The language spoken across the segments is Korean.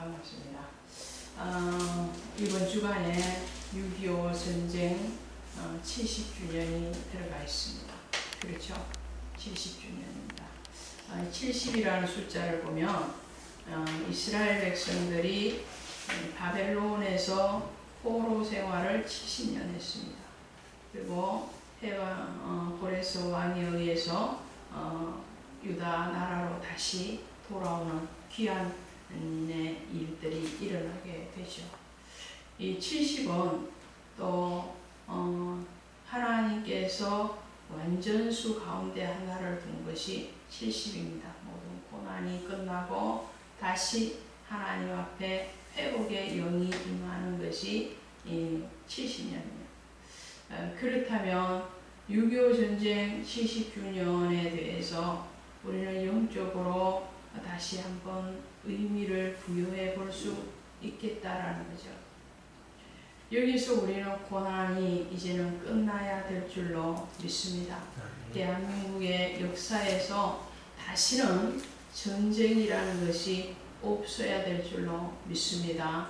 반갑습니다. 이번 주간에 6.25 전쟁 70주년이 들어가 있습니다. 그렇죠? 70주년입니다. 70이라는 숫자를 보면 이스라엘 백성들이 바벨론에서 포로 생활을 70년 했습니다. 그리고 고레스 왕에 의해서 유다 나라로 다시 돌아오는 귀한 일들이 일어나게 되죠. 이 70은 또 하나님께서 완전수 가운데 하나를 둔 것이 70입니다. 모든 고난이 끝나고 다시 하나님 앞에 회복의 영이 임하는 것이 70년입니다. 그렇다면 6.25 전쟁 70주년에 대해서 우리는 영적으로 다시 한번 의미를 부여해 볼 수 있겠다라는 거죠. 여기서 우리는 고난이 이제는 끝나야 될 줄로 믿습니다. 대한민국의 역사에서 다시는 전쟁이라는 것이 없어야 될 줄로 믿습니다.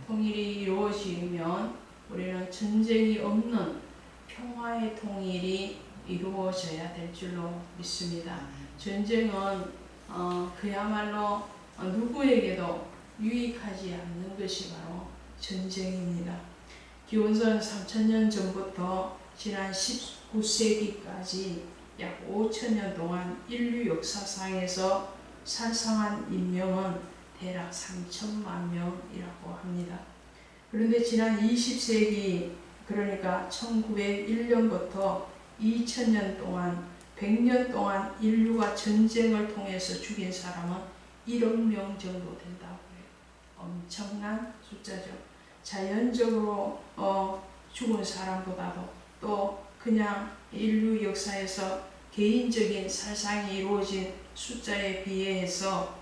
통일이 이루어지면 우리는 전쟁이 없는 평화의 통일이 이루어져야 될 줄로 믿습니다. 전쟁은 그야말로 누구에게도 유익하지 않는 것이 바로 전쟁입니다. 기원전 3000년 전부터 지난 19세기까지 약 5000년 동안 인류 역사상에서 살상한 인명은 대략 3천만 명이라고 합니다. 그런데 지난 20세기 그러니까 1901년부터 2000년 동안 100년 동안 인류가 전쟁을 통해서 죽인 사람은 1억 명 정도 된다고 해요. 엄청난 숫자죠. 자연적으로 죽은 사람보다도 또 그냥 인류 역사에서 개인적인 살상이 이루어진 숫자에 비해서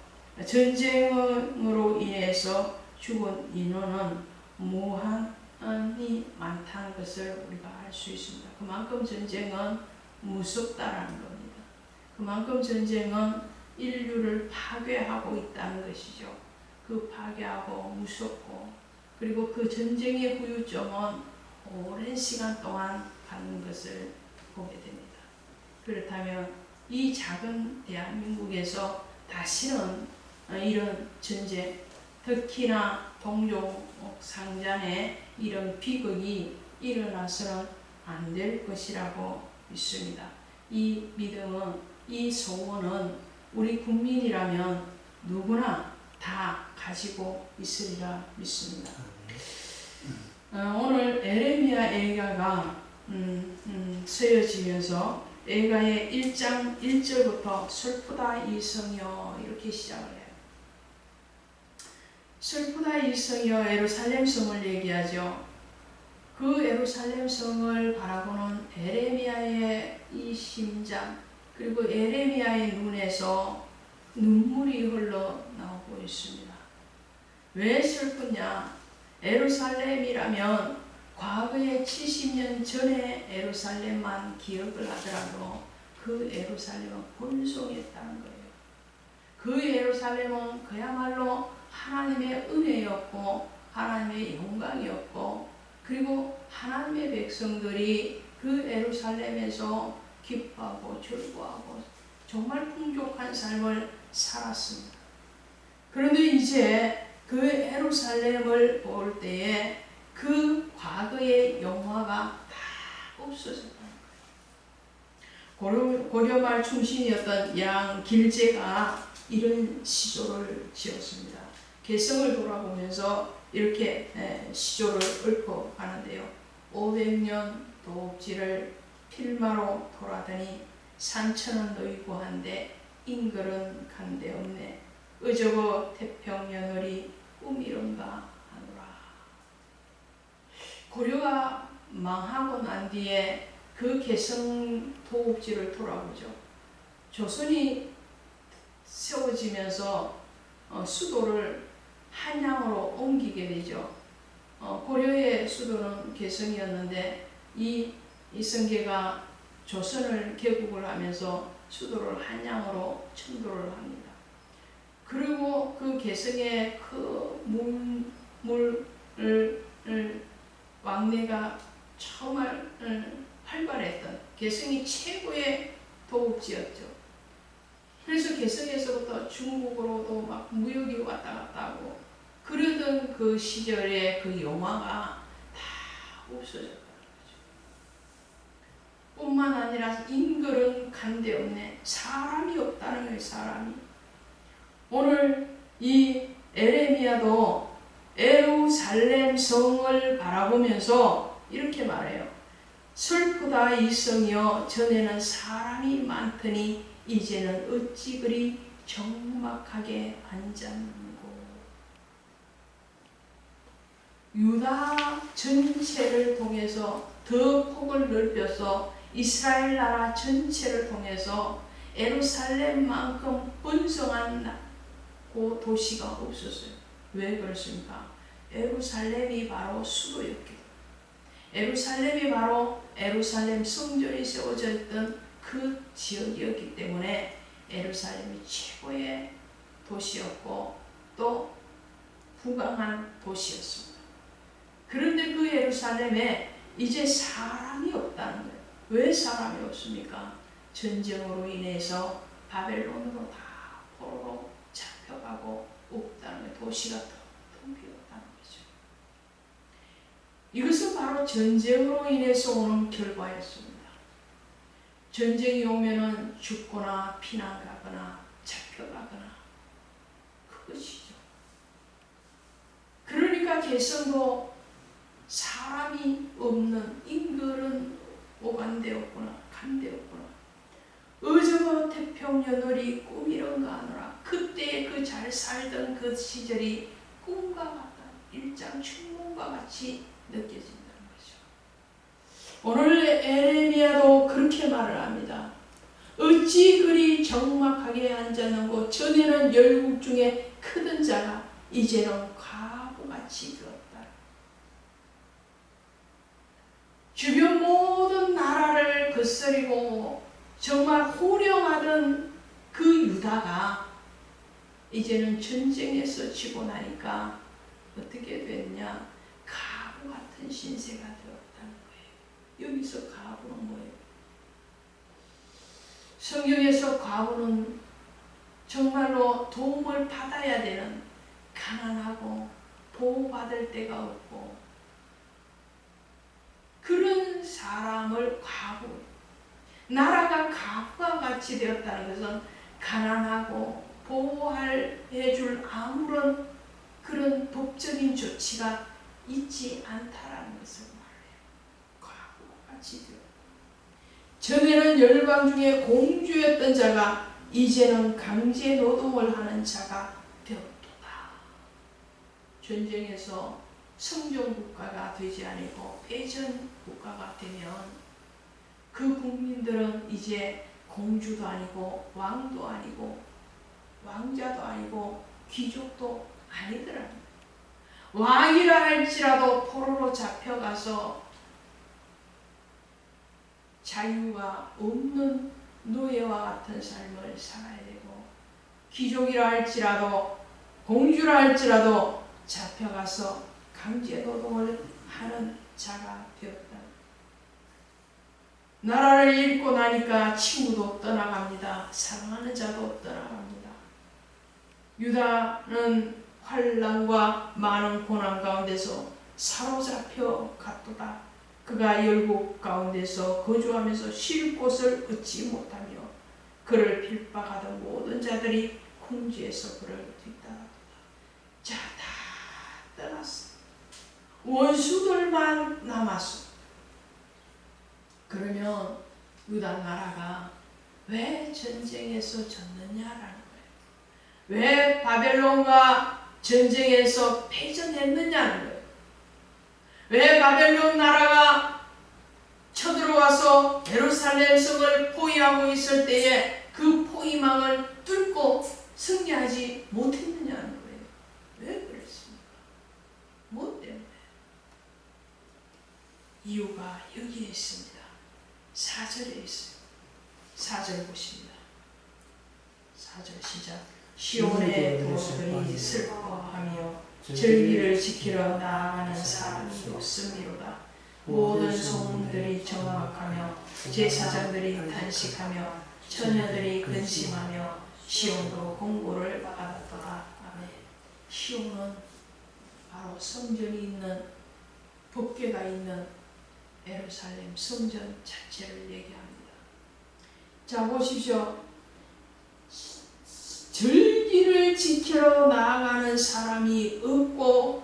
전쟁으로 인해서 죽은 인원은 무한히 많다는 것을 우리가 알 수 있습니다. 그만큼 전쟁은 무섭다라는 겁니다. 그만큼 전쟁은 인류를 파괴하고 있다는 것이죠. 그 파괴하고 무섭고 그리고 그 전쟁의 후유증은 오랜 시간 동안 가는 것을 보게 됩니다. 그렇다면 이 작은 대한민국에서 다시는 이런 전쟁, 특히나 동족 상잔에 이런 비극이 일어나서는 안 될 것이라고 믿습니다. 이 믿음은, 이 소원은 우리 국민이라면 누구나 다 가지고 있으리라 믿습니다. 오늘 에레미야 애가가 쓰여지면서 애가의 1장 1절부터 슬프다 이성이여 이렇게 시작을 해요. 슬프다 이성이여 예루살렘 성을 얘기하죠. 그 예루살렘 성을 바라보는 에레미야의 이 심장 그리고 에레미야의 눈에서 눈물이 흘러나오고 있습니다. 왜 슬프냐? 예루살렘이라면 과거의 70년 전의 예루살렘만 기억을 하더라도 그 예루살렘은 번성했다는 거예요. 그 예루살렘은 그야말로 하나님의 은혜였고 하나님의 영광이었고 그리고 하나님의 백성들이 그 예루살렘에서 기뻐하고 즐거워하고 정말 풍족한 삶을 살았습니다. 그런데 이제 그 예루살렘을 볼 때에 그 과거의 영화가 다 없어졌다는 거예요. 고려말 충신이었던 양 길제가 이런 시조를 지었습니다. 개성을 돌아보면서 이렇게 시조를 읊어 가는데요. 500년 도읍지를 필마로 돌아다니 산천은 놓이고 한데 인걸은 간데 없네. 의저거 태평연월이 꿈이런가 하노라. 고려가 망하고 난 뒤에 그 개성 도읍지를 돌아보죠. 조선이 세워지면서 수도를 한양으로 옮기게 되죠. 고려의 수도는 개성이었는데 이 이성계가 조선을 개국을 하면서 수도를 한양으로 천도를 합니다. 그리고 그 개성의 그 왕래가 정말 활발했던 개성이 최고의 도읍지였죠. 그래서 개성에서부터 중국으로도 막 무역이 왔다 갔다 하고 그러던 그 시절에 그 영화가 다 없어졌다는 거죠. 뿐만 아니라 인글은 간데 없네. 사람이 없다는 거예요. 사람이. 오늘 이 에레미야도 예루살렘 성을 바라보면서 이렇게 말해요. 슬프다 이 성이여, 전에는 사람이 많더니 이제는 어찌 그리 적막하게 앉았는고. 유다 전체를 통해서 더 폭을 넓혀서 이스라엘 나라 전체를 통해서 예루살렘만큼 번성한 도시가 없었어요. 왜 그렇습니까? 예루살렘이 바로 수도였기 때문에. 예루살렘이 바로 예루살렘 성전이 세워져 있던 그 지역이었기 때문에 예루살렘이 최고의 도시였고 또 부강한 도시였습니다. 그런데 그 예루살렘에 이제 사람이 없다는 거예요. 왜 사람이 없습니까? 전쟁으로 인해서 바벨론으로 다 포로로 잡혀가고 없다는 거예요. 도시가 텅 비었다는 거죠. 이것은 바로 전쟁으로 인해서 오는 결과였습니다. 전쟁이 오면은 죽거나 피난 가거나 잡혀가거나 그것이죠. 그러니까 개성도 사람이 없는 인글은 오간데없구나 간데없구나. 어저거 태평여널이 꿈이런가 하노라. 그때 그 잘 살던 그 시절이 꿈과 같다. 일장춘몽과 같이 느껴진다는 거죠. 오늘 에레미야도 그렇게 말을 합니다. 어찌 그리 적막하게 앉았는고. 전에는 열국 중에 크던 자가 이제는 과부같이 되었다. 주변 모든 나라를 거스리고 정말 호령하던 그 유다가 이제는 전쟁에서 지고 나니까 어떻게 됐냐? 가부 같은 신세가 되었다는 거예요. 여기서 가부는 뭐예요? 성경에서 가부는 정말로 도움을 받아야 되는 가난하고 보호받을 데가 없고 그런 사람을 가부, 나라가 가부와 같이 되었다는 것은 가난하고 보호해줄 아무런 그런 법적인 조치가 있지 않다라는 것을 말해요. 가부와 같이 되었다. 전에는 열방 중에 공주였던 자가 이제는 강제 노동을 하는 자가 되었도다. 전쟁에서 성전 국가가 되지 아니고 패전 국가가 되면 그 국민들은 이제 공주도 아니고 왕도 아니고 왕자도 아니고 귀족도 아니더랍니다. 왕이라 할지라도 포로로 잡혀가서 자유가 없는 노예와 같은 삶을 살아야 되고 귀족이라 할지라도 공주라 할지라도 잡혀가서 강제노동을 하는 자가 되었다. 나라를 잃고 나니까 친구도 떠나갑니다. 사랑하는 자도 떠나갑니다. 유다는 환난과 많은 고난 가운데서 사로잡혀 갔도다. 그가 열국 가운데서 거주하면서 쉴 곳을 얻지 못하며 그를 핍박하던 모든 자들이 궁지에서 그를 뒤따랐다. 자, 다 떠났어. 원수들만 남았어. 그러면 유다 나라가 왜 전쟁에서 졌느냐라는 거예요. 왜 바벨론과 전쟁에서 패전했느냐는 거예요. 왜 바벨론 나라가 쳐들어와서 예루살렘 성을 포위하고 있을 때에 그 포위망을 뚫고 승리하지 못했느냐는 거예요. 왜 그랬습니까? 뭐 때문에? 이유가 여기에 있습니다. 4절에 있어요. 4절 보십니다. 4절 시작. 시온의 도로들이 슬퍼하며 절기를 지키러 나아가는 사람이 없음이로다. 모든 소문들이 정확하며 제사장들이 탄식하며 처녀들이 근심하며 시온도 공고를 받았더라. 아멘. 시온은 바로 성전이 있는 법궤가 있는 예루살렘 성전 자체를 얘기합니다. 자 보십시오. 절기를 지키러 나아가는 사람이 없고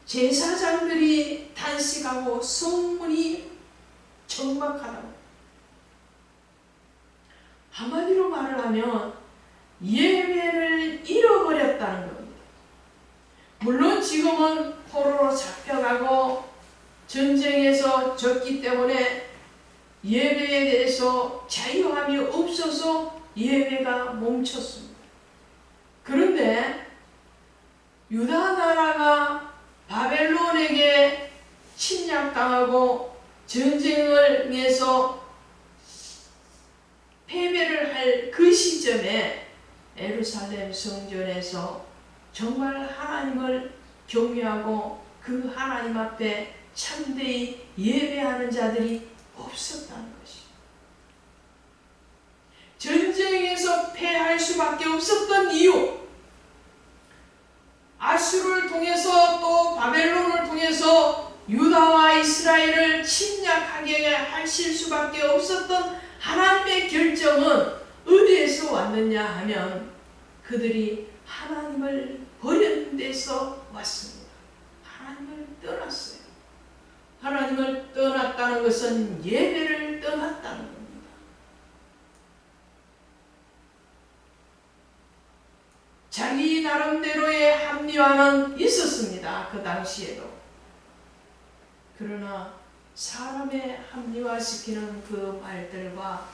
제사장들이 탄식하고 소문이 적막하다고. 한마디로 말을 하면 예배를 잃어버렸다는 겁니다. 물론 지금은 포로로 잡혀가고 전쟁에서 졌기 때문에 예배에 대해서 자유함이 없어서 예배가 멈췄습니다. 그런데 유다 나라가 바벨론에게 침략당하고 전쟁을 해서 패배를 할 그 시점에 예루살렘 성전에서 정말 하나님을 경외하고 그 하나님 앞에 참되이 예배하는 자들이 없었다는 것입니다. 전쟁에서 패할 수밖에 없었던 이유, 아수르를 통해서 또 바벨론을 통해서 유다와 이스라엘을 침략하게 하실 수밖에 없었던 하나님의 결정은 어디에서 왔느냐 하면 그들이 하나님을 버리는 데서 왔습니다. 하나님을 떠났어요. 하나님을 떠났다는 것은 예배를 떠났다는 겁니다. 자기 나름대로의 합리화는 있었습니다. 그 당시에도. 그러나 사람의 합리화시키는 그 말들과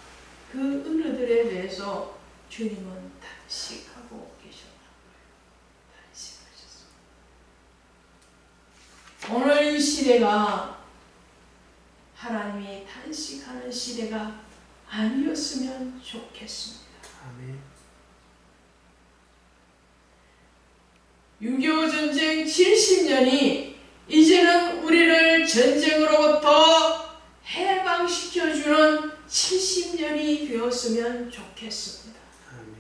그 은혜들에 대해서 주님은 탄식하고 계셨다. 탄식하셨습니다. 오늘 이 시대가 하나님이 탄식하는 시대가 아니었으면 좋겠습니다. 아멘. 6.25 전쟁 70년이 이제는 우리를 전쟁으로부터 해방시켜주는 70년이 되었으면 좋겠습니다. 아멘.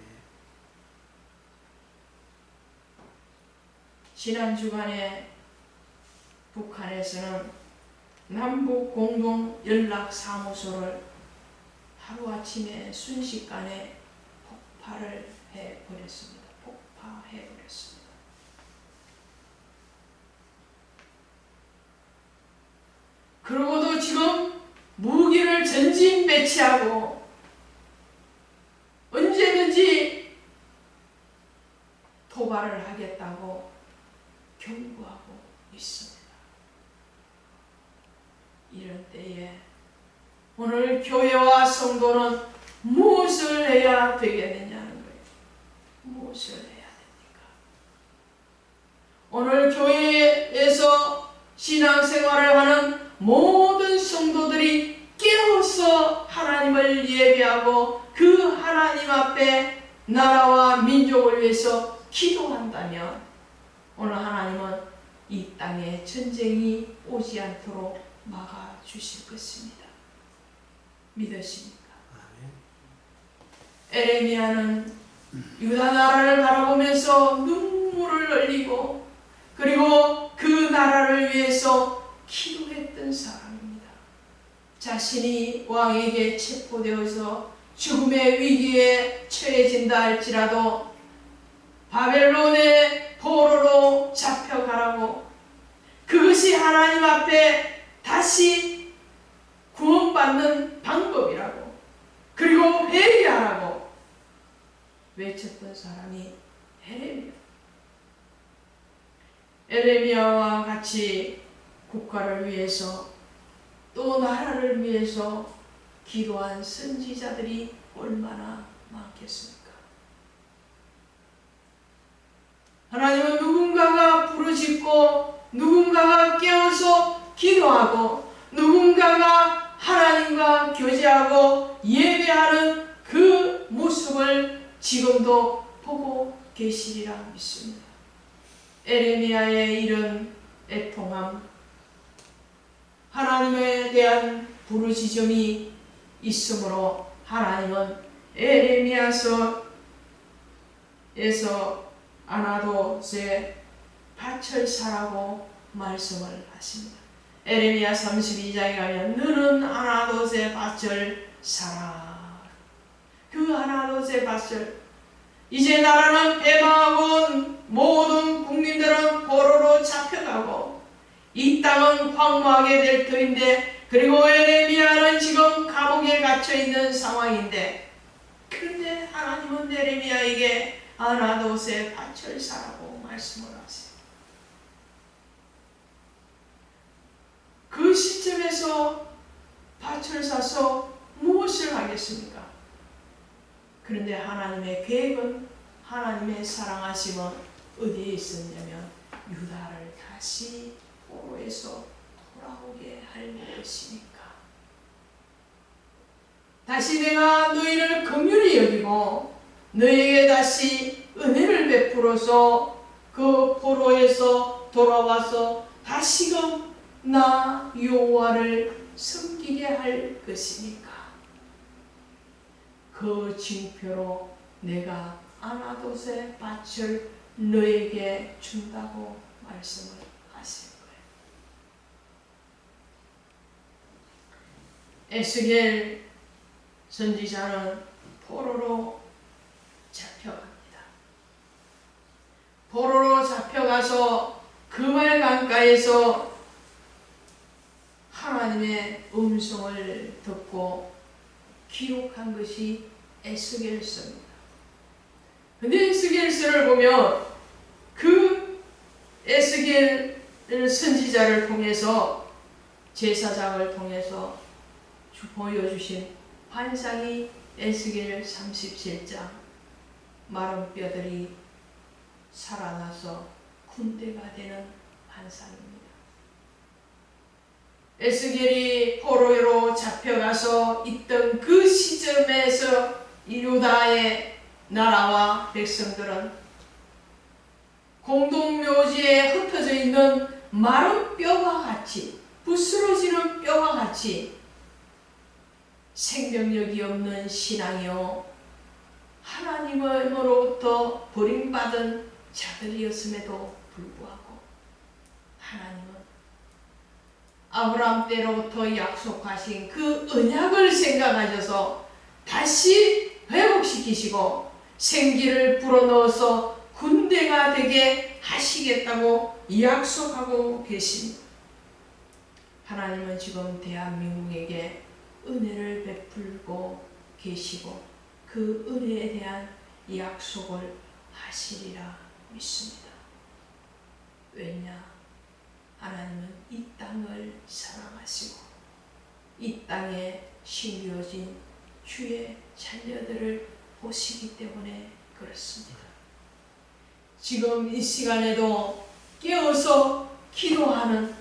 지난 주간에 북한에서는 남북 공동 연락 사무소를 하루아침에 순식간에 폭파를 해버렸습니다. 폭파해버렸습니다. 그러고도 지금 무기를 전진 배치하고 언제든지 도발을 하겠다고 경고하고 있습니다. 이런 때에 오늘 교회와 성도는 무엇을 해야 되겠느냐는 거예요. 무엇을 해야 됩니까? 오늘 교회에서 신앙생활을 하는 모든 성도들이 깨어서 하나님을 예배하고 그 하나님 앞에 나라와 민족을 위해서 기도한다면 오늘 하나님은 이 땅에 전쟁이 오지 않도록 막아주실 것입니다. 믿으십니까? 에레미야는 유다 나라를 바라보면서 눈물을 흘리고 그리고 그 나라를 위해서 기도했던 사람입니다. 자신이 왕에게 체포되어서 죽음의 위기에 처해진다 할지라도 바벨론의 포로로 잡혀가라고, 그것이 하나님 앞에 다시 구원받는 방법이라고, 그리고 회개하라고 외쳤던 사람이 에레미야와 같이 국가를 위해서 또 나라를 위해서 기도한 선지자들이 얼마나 많겠습니까? 하나님은 누군가가 부르짖고 누군가가 깨어서 기도하고 누군가가 하나님과 교제하고 예배하는 그 모습을 지금도 보고 계시리라 믿습니다. 에레미야의 이런 애통함, 하나님에 대한 부르짖음이 있으므로 하나님은 에레미야서에서 아나돗의 밭을 사라고 말씀을 하십니다. 에레미야 32장에 가면 너는 아나돗의 밭을 사라. 그 아나돗의 밭을, 이제 나라는 패망하고 모든 국민들은 포로로 잡혀가고 이 땅은 황무하게 될 터인데, 그리고 에레미야는 지금 감옥에 갇혀있는 상황인데, 그런데 하나님은 에레미야에게 아나돗의 밭을 사라고 말씀을 하세요. 그 시점에서 밭을 사서 무엇을 하겠습니까? 그런데 하나님의 계획은, 하나님의 사랑하심은 어디에 있었냐면 유다를 다시 포로에서 돌아오게 할 것이니까. 다시 내가 너희를 긍휼히 여기고 너희에게 다시 은혜를 베풀어서 그 포로에서 돌아와서 다시금 나 여호와를 섬기게 할 것이니까. 그 징표로 내가 아나돗의 밭을 너에게 준다고 말씀을 하신 거예요. 에스겔 선지자는 포로로 잡혀갑니다. 포로로 잡혀가서 그말 강가에서 하나님의 음성을 듣고 기록한 것이 에스겔서입니다. 근데 에스겔서를 보면 그 에스겔 선지자를 통해서, 제사장을 통해서 보여주신 환상이 에스겔 37장, 마른 뼈들이 살아나서 군대가 되는 환상입니다. 에스겔이 포로로 잡혀가서 있던 그 시점에서 유다의 나라와 백성들은 공동묘지에 흩어져 있는 마른 뼈와 같이, 부스러지는 뼈와 같이 생명력이 없는 신앙이요, 하나님으로부터 버림받은 자들이었음에도 불구하고 하나님은 아브라함 때로부터 약속하신 그 언약을 생각하셔서 다시 회복시키시고 생기를 불어넣어서 군대가 되게 하시겠다고 약속하고 계십니다. 하나님은 지금 대한민국에게 은혜를 베풀고 계시고 그 은혜에 대한 약속을 하시리라 믿습니다. 왜냐? 하나님은 이 땅을 사랑하시고 이 땅에 심겨진 주의 자녀들을 보시기 때문에 그렇습니다. 지금 이 시간에도 깨어서 기도하는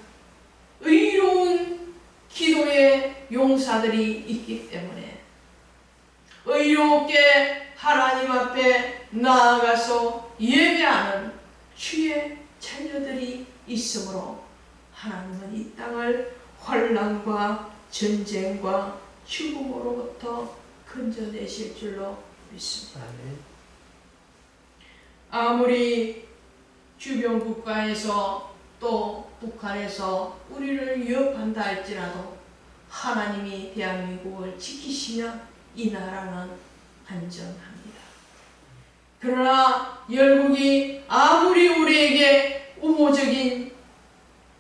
의로운 기도의 용사들이 있기 때문에 의롭게 하나님 앞에 나아가서 예배하는 주의 자녀들이 있으므로 하나님은 이 땅을 환난과 전쟁과 죽음으로부터 건져내실 줄로 믿습니다. 아무리 주변 국가에서 또 북한에서 우리를 위협한다 할지라도 하나님이 대한민국을 지키시면 이 나라는 안전합니다. 그러나 열국이 아무리 우리에게 우호적인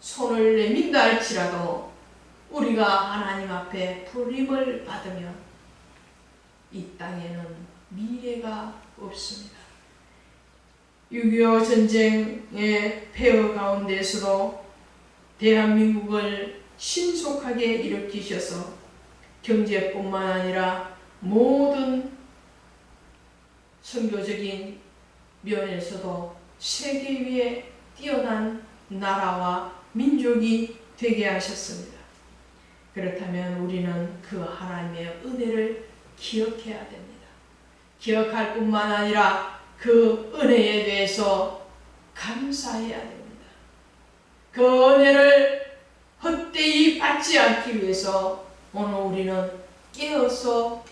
손을 내민다 할지라도 우리가 하나님 앞에 부림을 받으면 이 땅에는 미래가 없습니다. 6.25 전쟁의 폐허 가운데서도 대한민국을 신속하게 일으키셔서 경제뿐만 아니라 모든 선교적인 면에서도 세계 위에 뛰어난 나라와 민족이 되게 하셨습니다. 그렇다면 우리는 그 하나님의 은혜를 기억해야 됩니다. 기억할 뿐만 아니라 그 은혜에 대해서 감사해야 됩니다. 그 은혜를 헛되이 받지 않기 위해서 오늘 우리는 깨어서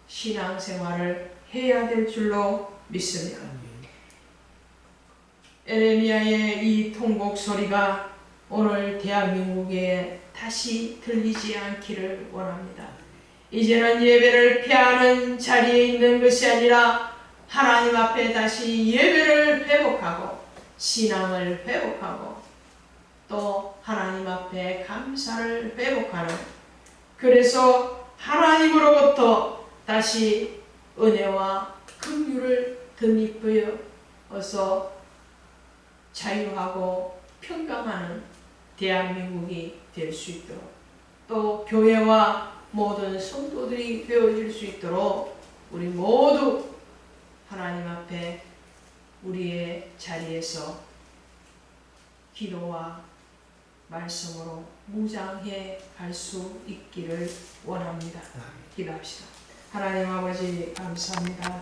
신앙생활을 해야 될 줄로 믿습니다. 에레미야의 이 통곡 소리가 오늘 대한민국에 다시 들리지 않기를 원합니다. 이제는 예배를 피하는 자리에 있는 것이 아니라 하나님 앞에 다시 예배를 회복하고 신앙을 회복하고 또 하나님 앞에 감사를 회복하는, 그래서 하나님으로부터 다시 은혜와 긍휼을 덧입어서 자유하고 평강하는 대한민국이 될 수 있도록, 또 교회와 모든 성도들이 되어질 수 있도록 우리 모두 하나님 앞에 우리의 자리에서 기도와 말씀으로 무장해 갈 수 있기를 원합니다. 기도합시다. 하나님 아버지 감사합니다.